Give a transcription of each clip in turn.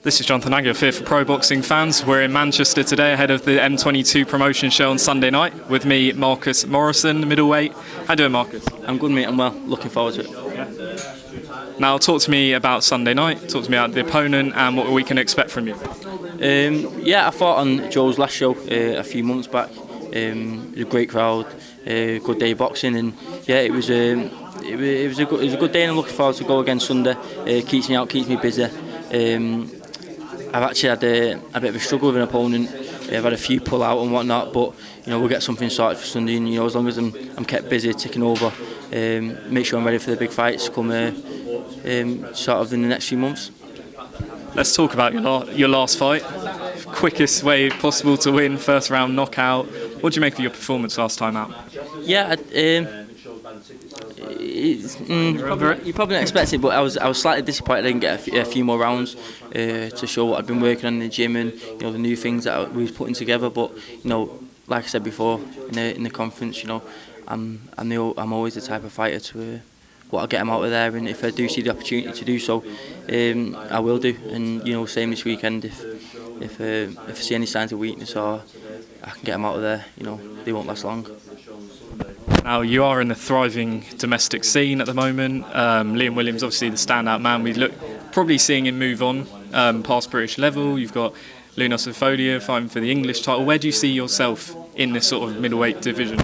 This is Jonathan Agger here for Pro Boxing Fans. We're in Manchester today ahead of the M22 promotion show on Sunday night. With me, Marcus Morrison, middleweight. How you doing, Marcus? I'm good, mate. I'm well. Looking forward to it. Now, talk to me about Sunday night. Talk to me about the opponent and what we can expect from you. I fought on Joe's last show a few months back. A great crowd, good day of boxing, and yeah, it was a good day, and I'm looking forward to go again Sunday. Keeps me out, keeps me busy. I've actually had a bit of a struggle with an opponent. I've had a few pull out and whatnot, but we'll get something sorted for Sunday. And as long as I'm kept busy, ticking over, make sure I'm ready for the big fights come sort of in the next few months. Let's talk about your last fight. Quickest way possible to win, first round knockout. What do you make of your performance last time out? Yeah, you probably didn't expect it, but I was slightly disappointed I didn't get a few more rounds to show what I'd been working on in the gym and the new things that we was putting together. But like I said before in the conference, I'm always the type of fighter to what I'll get them out of there, and if I do see the opportunity to do so, I will do. And same this weekend, if I see any signs of weakness or I can get them out of there, they won't last long. Now, you are in a thriving domestic scene at the moment. Liam Williams, obviously the standout man. We look probably seeing him move on past British level. You've got Lunas Folia fighting for the English title. Where do you see yourself in this sort of middleweight division?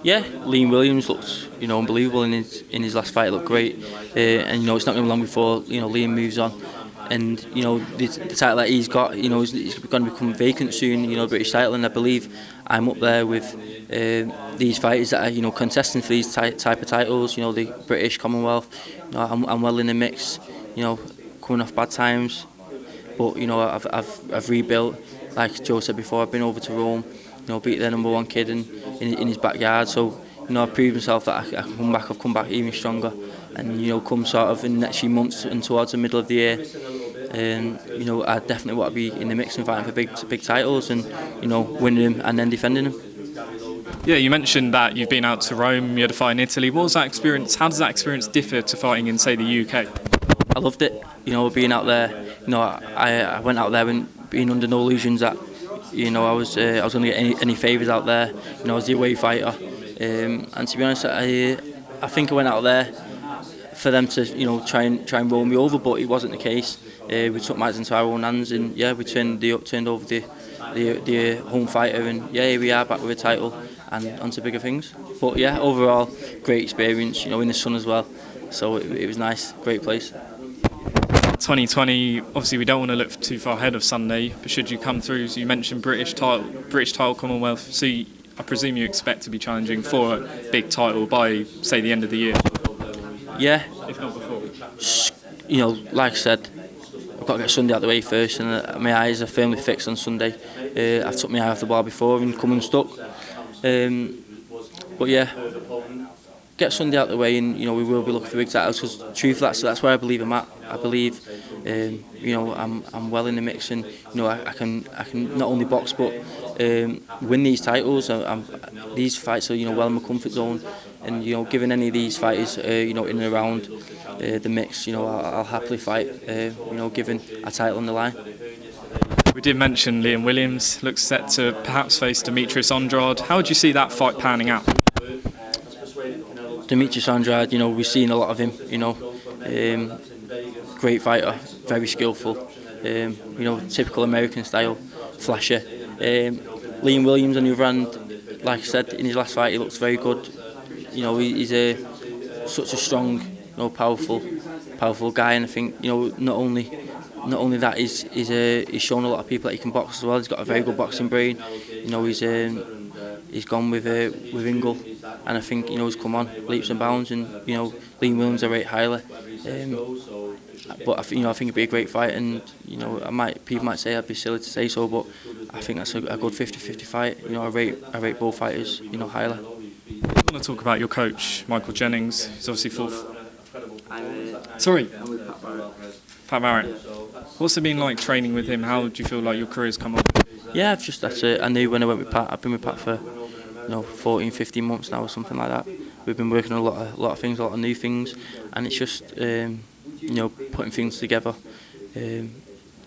Yeah, Liam Williams looked unbelievable in his last fight. Looked great, and it's not going to be long before Liam moves on. And the title that he's got, he's going to become vacant soon. British title, and I believe I'm up there with these fighters that are contesting for these type of titles. The British, Commonwealth. I'm well in the mix. Coming off bad times, but I've rebuilt. Like Joe said before, I've been over to Rome. Beat their number one kid in his backyard. So I've proved myself that I can come back. I've come back even stronger, and come sort of in the next few months and towards the middle of the year. I definitely want to be in the mix and fighting for big titles, and winning them and then defending them. Yeah, you mentioned that you've been out to Rome. You had a fight in Italy. What was that experience? How does that experience differ to fighting in, say, the UK? I loved it. Being out there. I went out there and being under no illusions that I was going to get any favours out there. I was the away fighter, and to be honest, I think I went out there for them to try and roll me over, but it wasn't the case. We took matters into our own hands, and we turned over the home fighter, and here we are back with a title and onto bigger things. But overall, great experience. In the sun as well, so it was nice, great place. 2020, obviously we don't want to look too far ahead of Sunday, but should you come through, so you mentioned British title, Commonwealth, so I presume you expect to be challenging for a big title by, say, the end of the year? Yeah. If not before? Like I said, I've got to get Sunday out of the way first, and my eyes are firmly fixed on Sunday. I've took my eye off the ball before and come unstuck. But get Sunday out of the way, and we will be looking for big titles, because truthfully that's where I believe I'm at. I believe I'm well in the mix, and I can not only box but win these titles. These fights are well in my comfort zone, and given any of these fighters in and around the mix, I'll happily fight. Given a title on the line. We did mention Liam Williams looks set to perhaps face Demetrius Andrade. How would you see that fight panning out? Demetrius Andrade, we've seen a lot of him. Great fighter, very skillful. Typical American style, flasher. Liam Williams on the other hand, like I said, in his last fight, he looks very good. He's such a strong, powerful guy, and I think not only that, he's shown a lot of people that he can box as well. He's got a very good boxing brain. He's gone with Ingle, and I think he's come on leaps and bounds, and Liam Williams I rate highly. But I think it'd be a great fight, and people might say I'd be silly to say so, but I think that's a good 50-50 fight. I rate both fighters highly. I want to talk about your coach, Michael Jennings. He's obviously fourth. Pat Barrett. What's it been like training with him? How do you feel like your career's come on? Yeah, that's it. I knew when I went with Pat. I've been with Pat for 14, 15 months now or something like that. We've been working on a lot of things, a lot of new things, and it's just putting things together.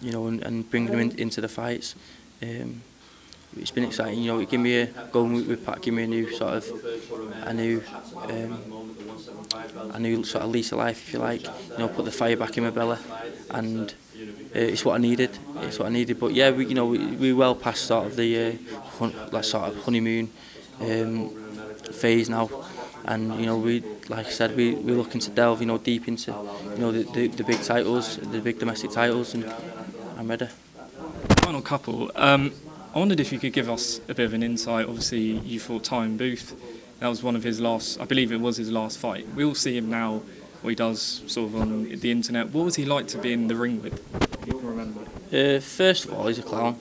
you know, and bringing them into the fights. It's been exciting, you know. It gave me going with Pat, gave me a new sort of lease of life, if you like. You know, put the fire back in my belly, and it's what I needed. It's what I needed. But yeah, we well past sort of the sort of honeymoon phase now, and you know, like I said, we're looking to delve, you know, deep into, you know, the big titles, the big domestic titles, and I'm ready. Final couple. I wondered if you could give us a bit of an insight. Obviously, you fought Tyan Booth. That was one of his last, I believe it was his last fight. We all see him now, what he does sort of on the internet. What was he like to be in the ring with, if you can remember? First of all, he's a clown.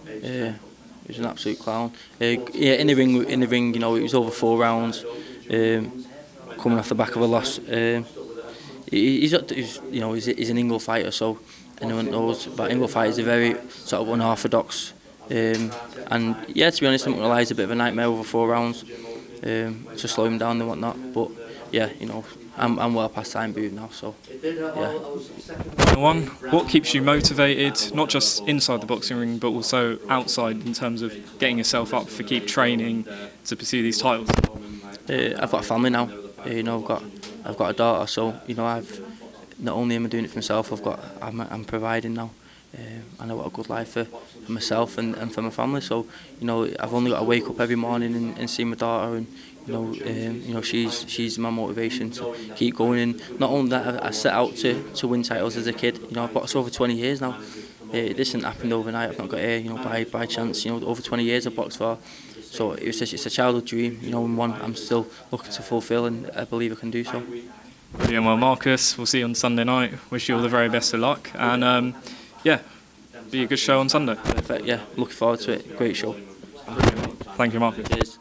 He's an absolute clown. Yeah, in the ring, you know, it was over 4 rounds. Coming off the back of a loss. He's an English fighter, so anyone knows about English fighters. They're very sort of unorthodox. And yeah, to be honest, I don't realise a bit of a nightmare over 4 rounds to slow him down and whatnot. But yeah, you know, I'm well past Tyan Booth now, so yeah. One, what keeps you motivated, not just inside the boxing ring, but also outside in terms of getting yourself up for keep training to pursue these titles? I've got a family now. You know, I've got a daughter, so you know, I've not only am I doing it for myself, I'm providing now. And I want a good life for myself and for my family. So you know, I've only got to wake up every morning and see my daughter, and you know, she's my motivation to keep going. And not only that, I set out to win titles as a kid. You know, I've boxed over 20 years now. This hasn't happened overnight. I've not got here, you know, by chance. You know, over 20 years I've boxed for. So it's a childhood dream, you know, and one I'm still looking to fulfil, and I believe I can do so. Brilliant. Well, Marcus, we'll see you on Sunday night. Wish you all the very best of luck, and yeah, be a good show on Sunday. Perfect. Yeah, looking forward to it. Great show. Thank you, Marcus. Cheers.